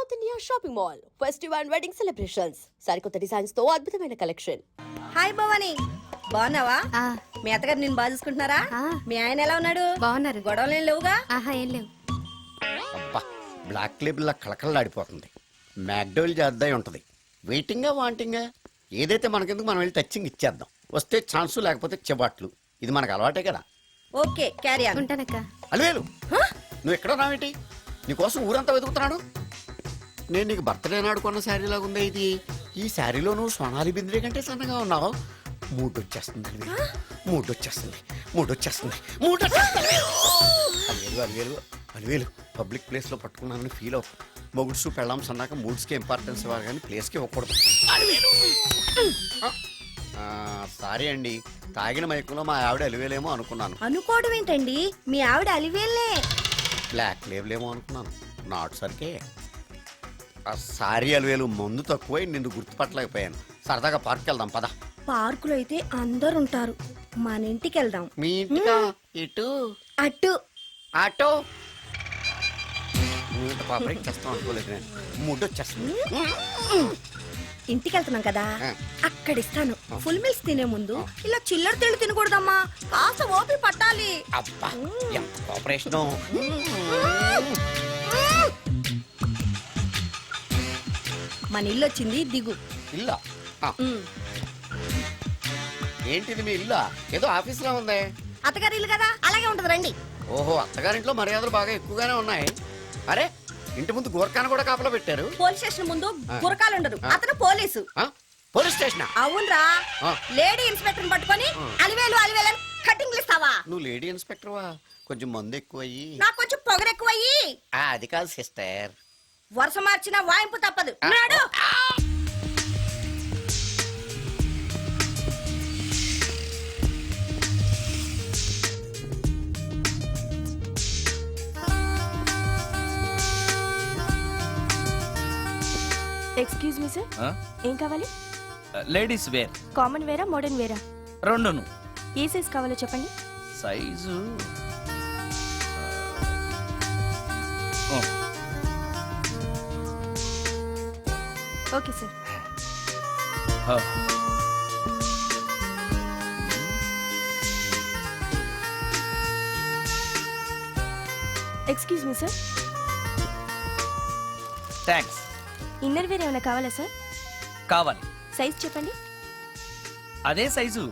South India shopping mall festive and wedding celebrations సరికొత్త designs తో అద్భుతమైన కలెక్షన్. హాయ్ భవాని, బాగున్నావా? మీ అత్తగారు నేను బాగా చూసుకుంటున్నారా? మీ ఆయన ఎలా ఉన్నాడు? బాగున్నారు. గొడవలు ఏం లేవుగా? ఏం లేవు. అబ్బా, బ్లాక్ లేబుల్ కళకళలాడిపోతుంది. మ్యాక్డోల్ చేద్దాయి ఉంటది. వెయిటింగా వాంటింగా ఏదైతే మనకెందుకు, మనం వెళ్ళి టచ్చింగ్ ఇచ్చేద్దాం. వస్తే ఛాన్సు, లేకపోతే చెబాట్లు. ఇది మనకు అలవాటే కదా. Okay, carry on. ఉంటానక్క. అలివేలు, నువ్వు ఎక్కడ రావేంటి? నీకోసం ఊరంతా వెతుకుతున్నాడు. నేను నీకు బర్త్డే నాడు కొన్న శారీ లాగా ఉంది ఇది. ఈ శారీలో నువ్వు సోనాలి బింద్రే కంటే సన్నగా ఉన్నావు. మూడు వచ్చేస్తుంది అలివేలు, మూడు వచ్చేస్తుంది, మూడు వచ్చేస్తుంది, మూడు వచ్చేస్తుంది. అలివేలు అలివేలు అలివేలు, పబ్లిక్ ప్లేస్ లో పట్టుకున్నానని ఫీల్ అవు. మొగుడ్సు పెళ్ళాంస్ అన్నాక మూడ్స్కి ఇంపార్టెన్స్ ఇవ్వాలి కానీ ప్లేస్కి ఇవ్వకూడదు. సారీ అండి, తాగిన మైకంలో మా ఆవిడ అలివేలేమో అనుకున్నాను. అనుకోవడం ఏంటండి, మీ ఆవిడ అలివేలే. బ్లాక్ లేబులేమో అనుకున్నాను. నాట్ సరికే. సారీ అలివేలు, మందు తక్కువై నిన్ను గుర్తుపట్టలేకపోయాను. సరదాగా పార్క్ వెళ్దాం పద. పార్కులో అయితే అందరు ఉంటారు, మన ఇంటికి వెళ్దాం. మీ ఇంటికా? ఇటు అటు ఆటో పాపరేట్ చేస్తాం అనుకోలేదు నేను. మూడు వచ్చేస్తుంది. ఇంటికి వెళ్తున్నాం కదా, అక్కడ ఇస్తాను. ఫుల్ మీల్స్ తినే ముందు ఇలా చిల్లర తెళ్ళు తినకూడదమ్మా, కాస్త ఓపి పట్టాలి. అబ్బా, ఎంత కోఆపరేషన్. మన ఇల్లు వచ్చింది, దిగు. ఇల్లా? ఏంటిది మీ ఇల్లా? ఏదో ఆఫీసులో ఉంది. అత్తగారి ఇల్లు కదా, అలాగే ఉంటది, రండి. ఓహో, అత్తగారింట్లో మర్యాదలు బాగా ఎక్కువగానే ఉన్నాయి. అరే, ఇంటి ముందు గోర్ఖాను కూడా కాపలా పెట్టారు. పోలీస్ స్టేషన్ ముందు గురకాలు ఉండరు, అతను పోలీసు. Police station? అవునరా, లేడీ ఇన్స్పెక్టర్ పట్టుకొని అలివేలు అలివేలు అని కటింగ్లు ఇస్తావా? నువ్వు లేడీ ఇన్స్పెక్టర్వా? కొంచెం మందు ఎక్కువయ్యి. నాకు కొంచెం పొగరెక్కువయ్యి. అది కాదు సిస్టర్, వరుస మార్చిన వాయింపు తప్పదు. నాడు ఎక్స్క్యూజ్ మీ సార్, ఏం కావాలి? Ladies wear. కామన్ వేరా, మోడర్న్ వేరా? రెండును. ఏ సైజ్ కావాలో చెప్పండి. Size okay sir. Excuse me sir, thanks. Inner wear ఏమైనా కావాలా సార్? కావాలి. సైజ్ చెప్పండి. అదే సైజు.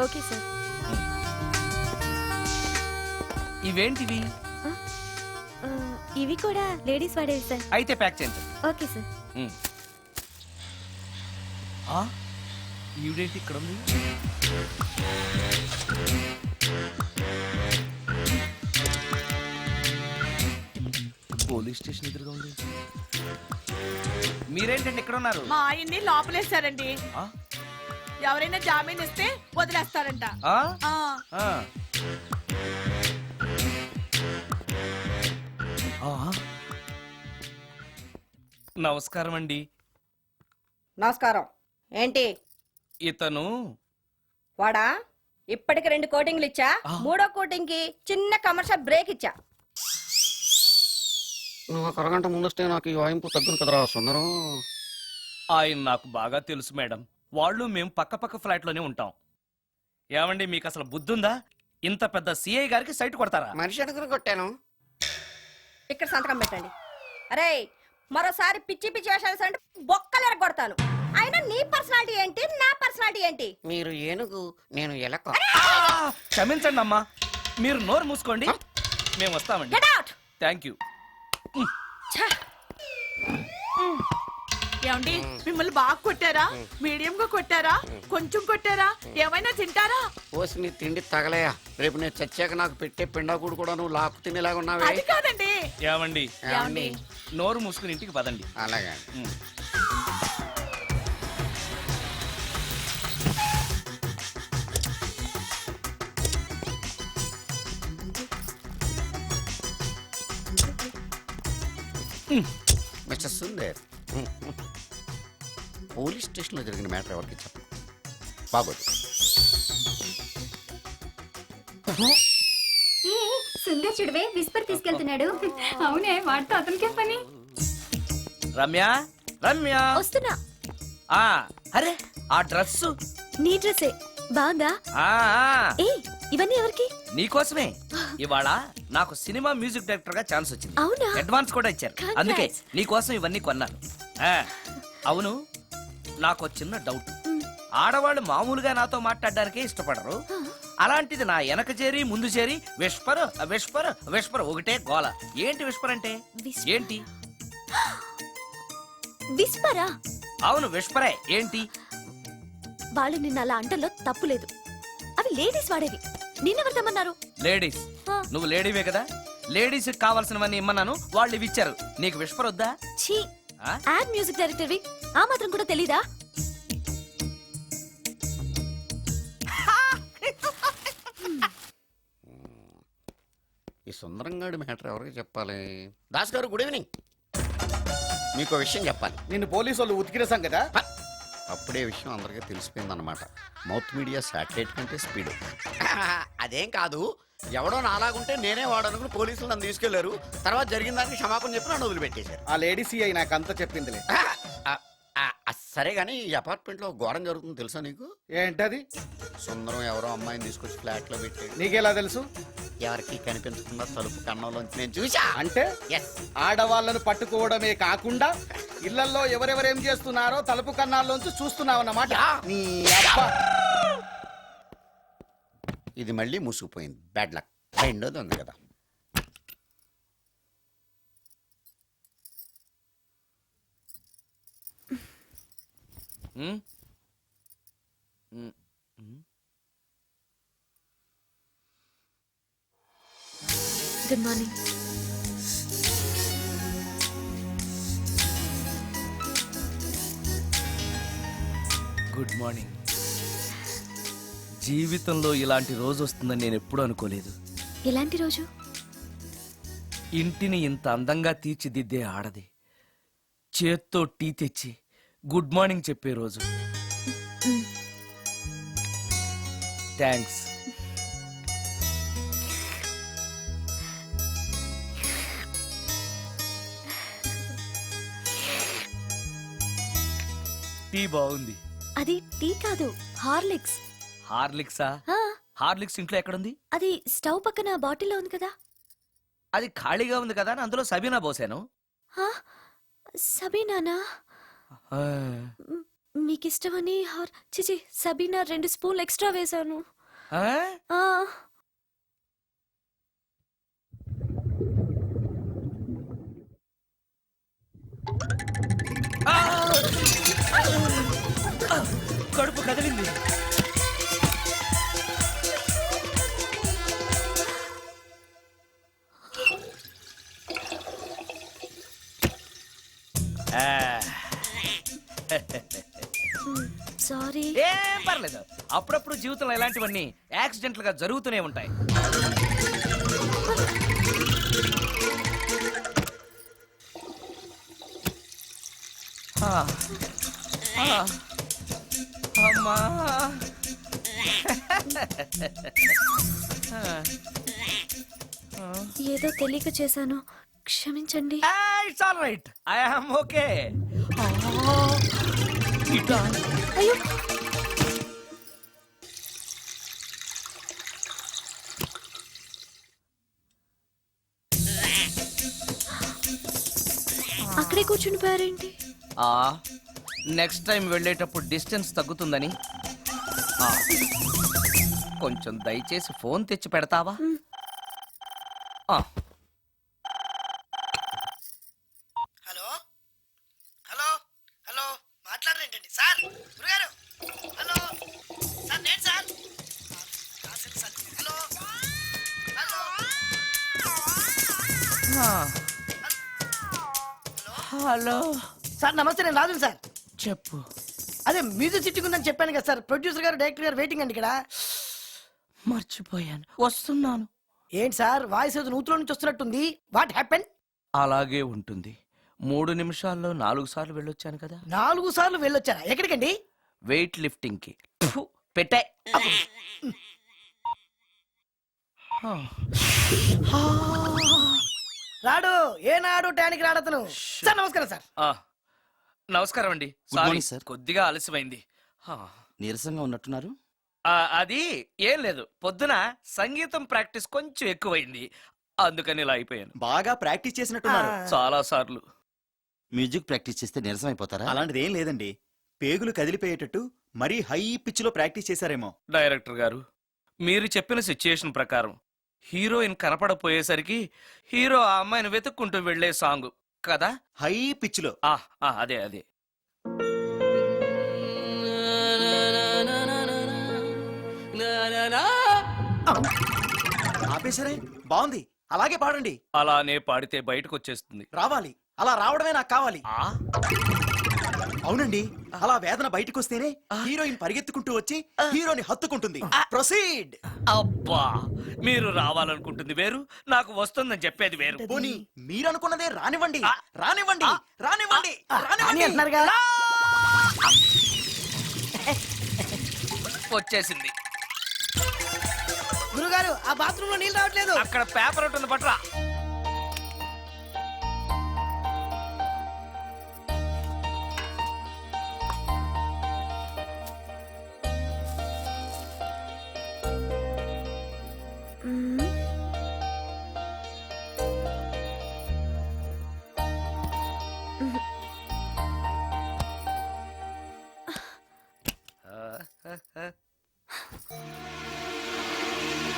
Okay sir. ఇవేంటివి? ఇవి కూడా లేడీస్ వాడేవి సార్. అయితే ప్యాక్ చేయండి. Okay sir. ఈవిడేంటి ఇక్కడ ఉంది? పోలీస్ స్టేషన్ ఎదురుగా ఉంది. మీరేంటండి ఇక్కడ ఉన్నారు? మా ఆయన్ని లోపలేస్తారండి. ఎవరైనా జామీన్ ఇస్తే వదిలేస్తారంట. నమస్కారం అండి. నమస్కారం. ఏంటి ఇతను? వాడా, ఇప్పటికి 2 కోటింగ్లు ఇచ్చా, 3వ కోటింగ్ కి చిన్న కమర్షియల్ బ్రేక్ ఇచ్చా. నువ్వు ఒక అరగంట ముందొస్తే నాకు ఈ వాయింపు తగ్గును కదరా సుందరం. ఆయన నాకు బాగా తెలుసు మేడం. వాళ్ళు మేము పక్క ఫ్లాట్ లోనే ఉంటాం. ఏమండి, మీకు అసలు బుద్ధుందా? ఇంత పెద్ద సిఐ గారికి సైట్ కొడతారా? మనిషి అడుగుని కొట్టాను. ఇక్కడ సంతకం పెట్టండి. అరే, మరోసారి పిచ్చి పిచ్చి వేషాలు అంటే బొక్కలు ఎరగొడతాను. అయినా నీ పర్సనాలిటీ ఏంటి, నా పర్సనాలిటీ ఏంటి? మీరు ఏనుగు, నేను ఎలక. క్షమించండి అమ్మా, మీరు నోరు మూసుకోండి, మేము వస్తామండి. Thank you. ఏమండి, మిమ్మల్ని బాగా కొట్టారా, మీడియం గా కొట్టారా, కొంచెం కొట్టారా, ఏమైనా తింటారా? పోసి నీ తిండి తగలయా. రేపు నేను చచ్చాక నాకు పెట్టే పిండాకుడు కూడా నువ్వు లాక్కు తినేలాగా ఉన్నావే. అది కాదండి. ఏమండి, ఏమండి, నోరు మూసుకుని ఇంటికి పదండి. అలాగే. మిస్టర్ సుందర్, పోలీస్ స్టేషన్ లో జరిగిన మ్యాటర్ ఎవరికి చెప్పు. బాగోదు. సుందర్ చూడవే, విస్పర్ తీసుకెళ్తున్నాడు. అవునే, వాడితో అతనికే పని. రమ్య రమ్య వస్తున్నా. ఆ అరే ఆ డ్రెస్సు నీ డ్రెస్సే బాగుందా? ఆ ఆ, ఏ ఇవన్నీ ఎవరికి? నీకోసమే ఇవాళ నాకు సినిమా మ్యూజిక్ డైరెక్టర్ గా ఛాన్స్ వచ్చింది. అవునా? అడ్వాన్స్ కూడా ఇచ్చారు. Congrats. అందుకే నీకోసం ఇవన్నీ కొన్నాను. ఆ, అవును నాకు చిన్న డౌట్. ఆడవాళ్ళు మామూలుగా నాతో మాట్లాడడానికే ఇష్టపడరు. అలాంటిది నా వెనక చేరి ముందు చేరి విస్పర్ విస్పర్ విస్పర్ ఒకటే గోల. ఏంటి విస్పర్ అంటే? Whisper. ఏంటి? విస్పరా? అవును విస్పరే. ఏంటి? వాళ్ళు నిన్న అలా అంటల్లో తప్పు లేదు. అవి లేడీస్ వాడేవి. నిన్నెవరు తెమ్మన్నారు? లేడీస్. ఆ. నువ్వు లేడీవే కదా, లేడీస్ కావాల్సినవన్నీ ఇమ్మన్నాను, వాళ్ళు ఇవి ఇచ్చారు. నీకు విస్పర్ వద్దా? ఛీ, ఆ? యాడ్ మ్యూజిక్ డైరెక్టర్వి ఆ మాత్రం కూడా తెలీదా? ఈ సుందరంగాడి మ్యాటర్ ఎవరికి చెప్పాలి? దాస్ గారు గుడ్ ఈవినింగ్. మీకు విషయం చెప్పాలి. నిన్ను పోలీసు వాళ్ళు ఉతికిరేసాం కదా. అప్పుడే విషయం అందరికీ తెలిసిపోయిందన్నమాట. మౌత్ మీడియా శాటిలైట్ కంటే స్పీడ్. అదేం కాదు, ఎవడో నాలాగుంటే నేనే వాడనుకుని పోలీసులు నన్ను తీసుకెళ్లారు. తర్వాత జరిగిన దానికి క్షమాపణ చెప్పి నన్ను వదిలిపెట్టేశారు. ఆ లేడీ సిఐ నాకు అంతా చెప్పిందిలే. సరే గానీ ఈ అపార్ట్మెంట్ లో ఘోరం జరుగుతుంది తెలుసా నీకు? ఏంటది? సుందరం ఎవరో అమ్మాయిని తీసుకొచ్చి ఫ్లాట్ లో పెట్టాడు. నీకెలా తెలుసు? ఎవరికి కనిపించకుండా తలుపు కన్నంలోంచి నేను చూసా. అంటే ఎస్, ఆడవాళ్ళను పట్టుకోవడమే కాకుండా ఇళ్లలో ఎవరెవరేం చేస్తున్నారో తలుపు కన్నాల్లోంచి చూస్తున్నావన్నమాట. యా. నీ అబ్బా. ఇది మళ్ళీ మూసుకుపోయింది. Bad luck. రెండోది ఉంది కదా. ఉమ్? ఉమ్, ఉమ్. Good morning. Good morning. జీవితంలో ఇలాంటి రోజు వస్తుందని నేను ఎప్పుడూ అనుకోలేదు. ఎలాంటి రోజు? ఇంటిని ఇంత అందంగా తీర్చిదిద్దే ఆడది చేత్తో టీ తెచ్చి గుడ్ మార్నింగ్ చెప్పే రోజు. థ్యాంక్స్. టీ బాగుంది. అది టీ కాదు, హార్లిక్స్. హార్లిక్సా? ఆ, హార్లిక్స్ ఇంట్లో ఎక్కడుంది? అది స్టవ్ పక్కన బాటిల్లో ఉంది కదా. అది ఖాళీగా ఉంది కదా అని అందులో సబీనా పోసాను. ఆ, సబీనానా? ఆ, మీకిష్టమని చిచి సబీనా 2 స్పూన్లు ఎక్స్ట్రా వేశాను. ఆ? ఆ, ఆ! కడుపు కదిలింది. సారీ. ఏం పర్లేదు, అప్పుడప్పుడు జీవితంలో ఇలాంటివన్నీ యాక్సిడెంట్లుగా జరుగుతూనే ఉంటాయి. ఆ, ఆ, అమ్మా. ఏదో తెలియక చేశాను, క్షమించండి. It's all right, I am okay. ఇటా అయ్యో, అక్కడే కూర్చుని పోయారేంటి? నెక్స్ట్ టైం వెళ్ళేటప్పుడు డిస్టెన్స్ తగ్గుతుందని. ఆ, కొంచెం దయచేసి ఫోన్ తెచ్చి పెడతావా? ఆ, హలో హలో హలో మాట్లాడరేంటండి సార్? గురుగారు హలో సార్, నేను సార్. అసలు sir, hello hello hello sir నమస్తే, నేను రాజుని సార్. చెప్పు. అదే మ్యూజిక్ సిట్టింగ్ ఉందని చెప్పాను కదా సార్. ప్రొడ్యూసర్ గారు డైరెక్టర్ గారు వెయిటింగ్ అండి ఇక్కడ. మర్చిపోయాను, వస్తున్నాను. ఏంటి సార్ వాయిస్ ఏదో నూతులో నుంచి వస్తున్నట్టుంది? What happen? అలాగే ఉంటుంది. 3 నిమిషాల్లో 4 సార్లు వెళ్ళొచ్చాను కదా. 4 సార్లు వెళ్ళొచ్చారా? ఎక్కడికండి? వెయిట్ లిఫ్టింగ్ కి. పెట్టే. రాడు ఏనాడు టానికి రాడతను. సార్ నమస్కారం సార్. నమస్కారం అండి. Good sorry, morning, sir. కొద్దిగా ఆలస్యమైంది. హా. నీరసంగా ఉన్నట్టున్నారు. అది ఏం లేదు, పొద్దున సంగీతం ప్రాక్టీస్ కొంచెం ఎక్కువైంది, అందుకని ఇలా అయిపోయాను. బాగా ప్రాక్టీస్ చేసినట్టున్నారు. చాలా సార్లు. మ్యూజిక్ ప్రాక్టీస్ చేస్తే నీరసం అయిపోతారా? అలాంటిది ఏం లేదండి. పేగులు కదిలిపోయేటట్టు మరీ హై పిచ్ లో ప్రాక్టీస్ చేశారేమో. డైరెక్టర్ గారు, మీరు చెప్పిన సిచ్యుయేషన్ ప్రకారం హీరోయిన్ కనపడపోయేసరికి హీరో ఆ అమ్మాయిని వెతుక్కుంటూ వెళ్లే సాంగ్ కదా? హై పిచ్ లో. అదే అదే. ఆపేసరే, బాగుంది, అలాగే పాడండి. అలానే పాడితే బయటకు వచ్చేస్తుంది. రావాలి, అలా రావడమే నాకు కావాలి. ఆ అవునండి, అలా వేదన బయటకు వస్తేనే హీరోయిన్ పరిగెత్తుకుంటూ వచ్చి హీరోని హత్తుకుంటుంది. ప్రొసీడ్. అబ్బా, మీరు రావాలనుకుంటుంది వేరు, నాకు వస్తుందని చెప్పేది వేరు. పోనీ మీరనుకున్నదే రానివ్వండి, రానివ్వండి, రానివ్వండి, అని రానివ్వండి. అంటున్నారుగా. వచ్చేసింది. గురుగారు, ఆ బాత్రూమ్ లో నీళ్ళు రావట్లేదు. అక్కడ పేపర్ ఉంటుంది, పట్రా.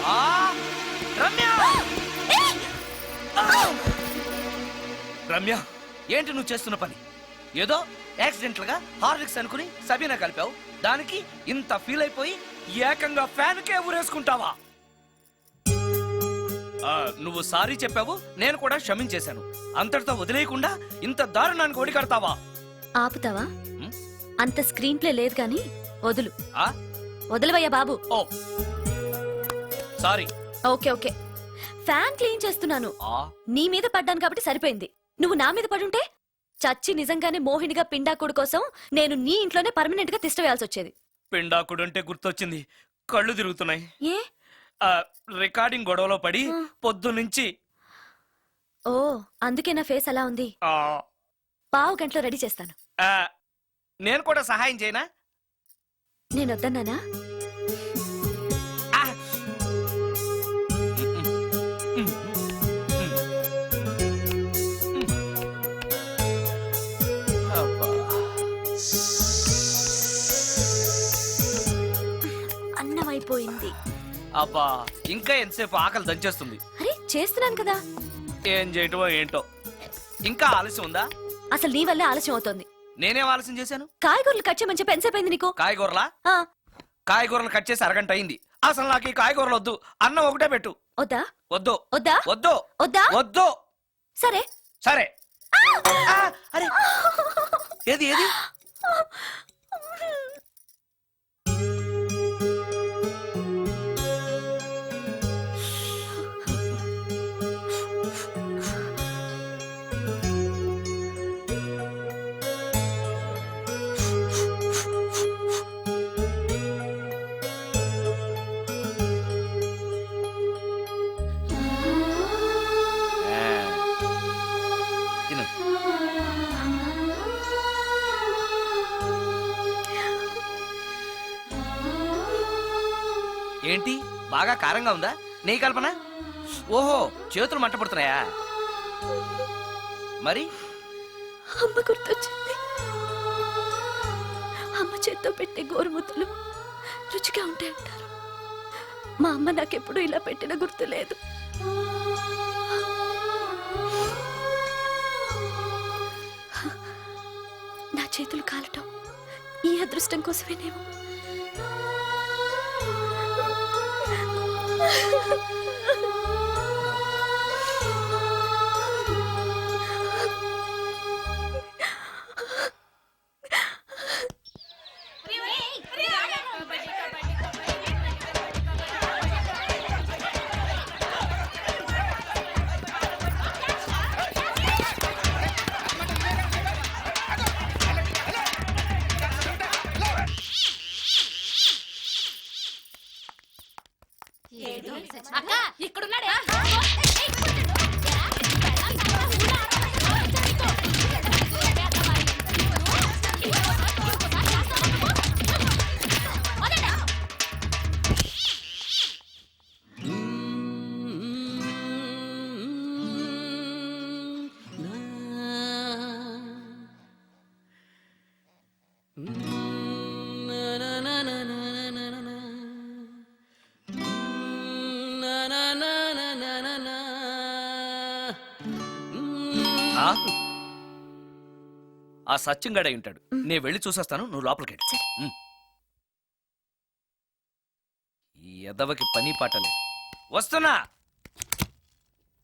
ఆ, రమ్య! రమ్య, ఏంటి నువ్వు చేస్తున్న పని? ఏదో యాక్సిడెంటల్ గా హార్లిక్స్ అనుకుని సబీనా కలిపావు, దానికి ఇంత ఫీల్ అయిపోయి ఏకంగా ఫ్యాన్ కే ఊరేసుకుంటావా? నువ్వు సారీ చెప్పావు, నేను కూడా క్షమించేశాను. అంతటితో వదిలేయకుండా ఇంత దారుణానికి ఒడికడతావా? ఆపుతావా? హ్మ్? అంత స్క్రీన్ ప్లే లేదు గాని వదులు. ఆ? వదలవయ్యా బాబు. Oh sorry. Okay okay, fan clean చేస్తున్నాను. ఆ నీ మీద పడ్డాను కాబట్టి సరిపోయింది. నువ్వు నా మీద పడుంటే చచ్చి నిజంగానే మోహినిగా పిండాకుడు కోసం నేను నీ ఇంట్లోనే పర్మనెంట్ గా తిష్టవేయాల్సి వచ్చేది. పిండాకుడంటే గుర్తొచ్చింది, కళ్ళు తిరుగుతున్నాయి. ఏ? రికార్డింగ్ గొడవలో పడి పొద్దు నుంచి. ఓ, అందుకే నా ఫేస్ అలా ఉంది. పావు గంటలో రెడీ చేస్తాను. నేను కూడా సహాయం చేయనా? నేను వద్దన్నానా? అన్నం అయిపోయింది. అబ్బా, ఇంకా ఎంతసేపు ఆకలి దంచేస్తుంది. అరే చేస్తున్నాను కదా. ఏం చేయటమో ఏంటో, ఇంకా ఆలస్యం ఉందా? అసలు నీ వల్లే ఆలస్యం అవుతోంది. నేనేం ఆలస్యం చేశాను? కాయగూరలు కట్ చేయమని చెప్పి ఎంతసేపు అయింది నీకు? కాయగూరలా? ఆ, కాయగూరలు కట్ చేసి అరగంట అయింది. అసలు నాకు ఈ కాయగూరలు వద్దు, అన్నం ఒకటే పెట్టు. వద్దా? వద్దు వద్దా? వద్దు వద్దా? వద్దు. సరే. సరే. అరే, ఏది ఏది? తిను. ఏంటి, బాగా కారంగా ఉందా? నీ కల్పన? ఓహో, చేతులు మంట పడుతున్నాయా? మరి అమ్మ గుర్తొచ్చింది. అమ్మ చేత్తో పెట్టే గోరుముద్దలు రుచిగా ఉంటాయంటారు. మా అమ్మ నాకెప్పుడు ఇలా పెట్టిన గుర్తు లేదు. నా చేతులు కాలటం ఈ అదృష్టం కోసమేనేమో. అక్క ఇక్కడున్నాడు ఆ సత్యంగాడై ఉంటాడు. నేను వెళ్ళి చూసొస్తాను, నువ్వు లోపలికి వెళ్ళు. ఈ ఎదవకి పని పాటలేదు. వస్తున్నా.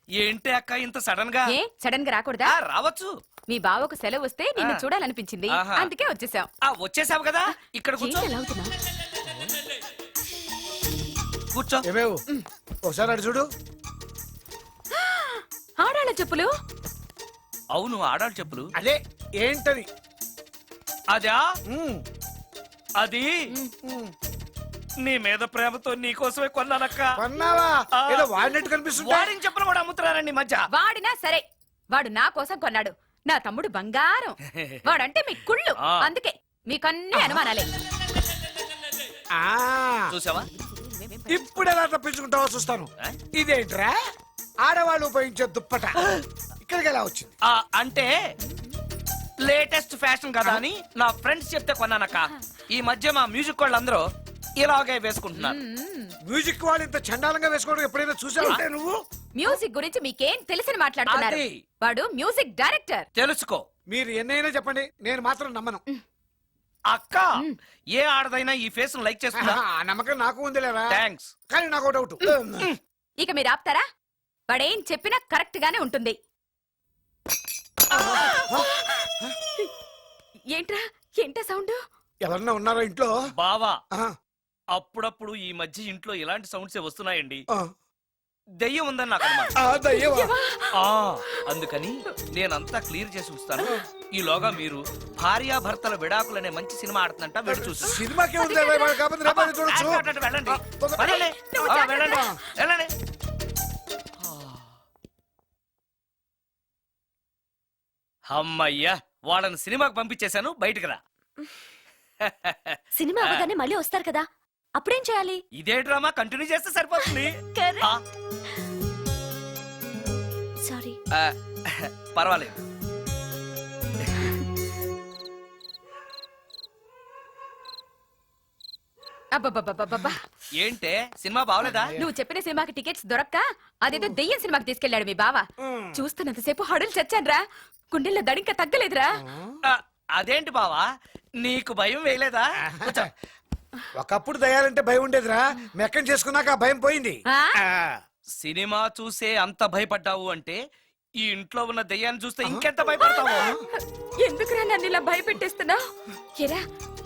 ఏంటి అక్క ఇంత సడన్ గా? సడన్ గా రాకూడదా? రావచ్చు. మీ బావకు సెలవు వస్తే నిన్ను చూడాలనిపించింది, ఆహా. అందుకే వచ్చేసాం. వచ్చేసావు కదా, ఇక్కడ కూర్చో. కూర్చో. ఏమేవు ఒకసారి అటు చూడు. ఆడాళ్ళ చెప్పులు. అవును, ఆడాలి చెప్పులు. అదే ఏంటది? అదా అది నీ మీద ప్రేమతో నీకోసమే కొన్నానక్క. కొన్నావా? ఏదో వాడినట్టు కనిపిస్తుంది. వాడిని చెప్పులు కూడా అమ్ముతున్నారండి ఈ మధ్య. వాడినా సరే, వాడు నా కోసం కొన్నాడు. నా తమ్ముడు బంగారం. వాడంటే మీ కుళ్ళు, అందుకే మీకన్నీ అనుమానాలే. చూసావా? ఇప్పుడు ఎలా తప్పించుకుంటావో చూస్తాను. ఇదేంట్రా? ఆడవాళ్ళు ఉపయోగించే దుప్పట ఇక్కడికి ఎలా వచ్చింది? అంటే లేటెస్ట్ ఫ్యాషన్ కదా అని నా ఫ్రెండ్స్ చెప్తే కొన్నానక్క. ఈ మధ్య మా మ్యూజిక్ వాళ్ళందరూ ఇలాగే వేసుకుంటున్నారు. మ్యూజిక్ వాళ్ళు ఇంత చండాలంగా వేసుకోవడం ఎప్పుడైనా చూసావంటే నువ్వు? మ్యూజిక్ గురించి మీకేం తెలిసిన మాట్లాడుతున్నారు? అది. వాడు మ్యూజిక్ డైరెక్టర్. తెలుసుకో. మీరు ఎన్నైనా చెప్పండి, నేను మాత్రం నమ్మను. అక్క, ఏ ఆడదైనా ఈ ఫేస్ లైక్ చేస్తుందా? ఆ నమ్మకం నాకు ఉంది లేరా? థ్యాంక్స్. కానీ నాకు డౌట్. ఇక మీరు ఆపుతారా? వాడేం చెప్పినా కరెక్ట్ గానే ఉంటుంది. ఏంట్రా, ఏంటా సౌండ్? ఎవరన్నా ఉన్నారా ఇంట్లో? బావా, ఆ, అప్పుడప్పుడు ఈ మధ్య ఇంట్లో ఇలాంటి సౌండ్స్ వస్తున్నాయండి. ఆ. దెయ్యం ఉందని నాకు అనుమానం. ఆ, దయ్యమా? అందుకని నేనంతా క్లియర్ చేసి ఉంచుతాను. ఈలోగా మీరు భార్యాభర్తల విడాకులనే మంచి సినిమా ఆడుతుందంట, వెళ్ళి చూసి. సినిమాకే ఉంది వాడు కాబట్టి రేపటి చూడొచ్చు. వెళ్ళండి. తొందరగా. వెళ్ళండి. వెళ్ళండి. వెళ్ళండి. అమ్మయ్యా, వాళ్ళని సినిమాకి పంపించేశాను. బయటికి రా. సినిమా అవగానే మళ్ళీ వస్తారు కదా, అప్పుడేం చేయాలి? ఇదే డ్రామా కంటిన్యూ చేస్తే సరిపోతుంది. ఆ, సారీ. పర్వాలేదు. అబ్బబ్బబ్బబ్బబ్బా. ఏంటే, సినిమా బాగలేదా? నువ్వు చెప్పిన సినిమాకి టికెట్స్ దొరక్క అదేదో దెయ్యం సినిమాకి తీసుకెళ్లాడు మీ బావ. చూస్తున్నంతసేపు హడులు చచ్చాన్రా, గుండెల్లో దడింక తగ్గలేదురా. అదేంటి బావా, నీకు భయం వేయలేదా? కూర్చో. ఒకప్పుడు దయాలంటే భయం ఉండేదిరా, మెక్కం చేసుకున్నాక ఆ భయం పోయింది. సినిమా చూసే అంత భయపడ్డావు అంటే ఈ ఇంట్లో ఉన్న దెయ్యాన్ని చూస్తే ఇంకెంత భయపడతావు? ఎందుకురా నన్ను ఇలా భయపెట్టేస్తున్నావు? ఎరా,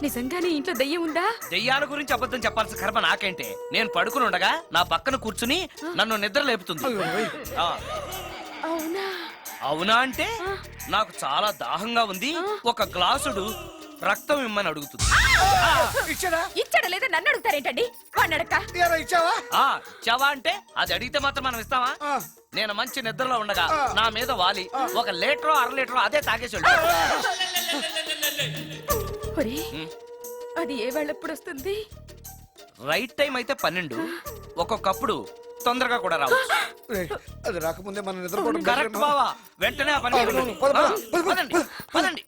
నిజంగానే ఇంట్లో దెయ్యం ఉందా? దెయ్యాల గురించి అబద్ధం చెప్పాల్సిన కర్మ నాకేంటే? నేను పడుకుని ఉండగా నా పక్కన కూర్చుని నన్ను నిద్ర లేపుతుంది. ఆ. అవునా? అవునా అంటే నాకు చాలా దాహంగా ఉంది, ఒక గ్లాసుడు రక్తం ఇమ్మని అడుగుతుంది. ఇచ్చాడా? ఇచ్చాడా లేదా నన్ను అడుగుతారేంటండి? వాడిని అడక్క. ఇచ్చావా? ఇచ్చావా అంటే అది అడిగితే మాత్రం మనం ఇస్తావా? నేను మంచి నిద్రలో ఉండగా నా మీద వాలి 1 లీటరో 1/2 లీటరో అదే తాగేసి ఒరే, అది ఏ వాళ్ళెప్పుడు వస్తుంది? రైట్ టైం అయితే 12, ఒక్కొక్కప్పుడు తొందరగా కూడా రావచ్చు. అది రాకముందే మనం నిద్రపోవడం కరెక్ట్ బావా, వెంటనే ఆ పని చేయండి. పదండి, పదండి.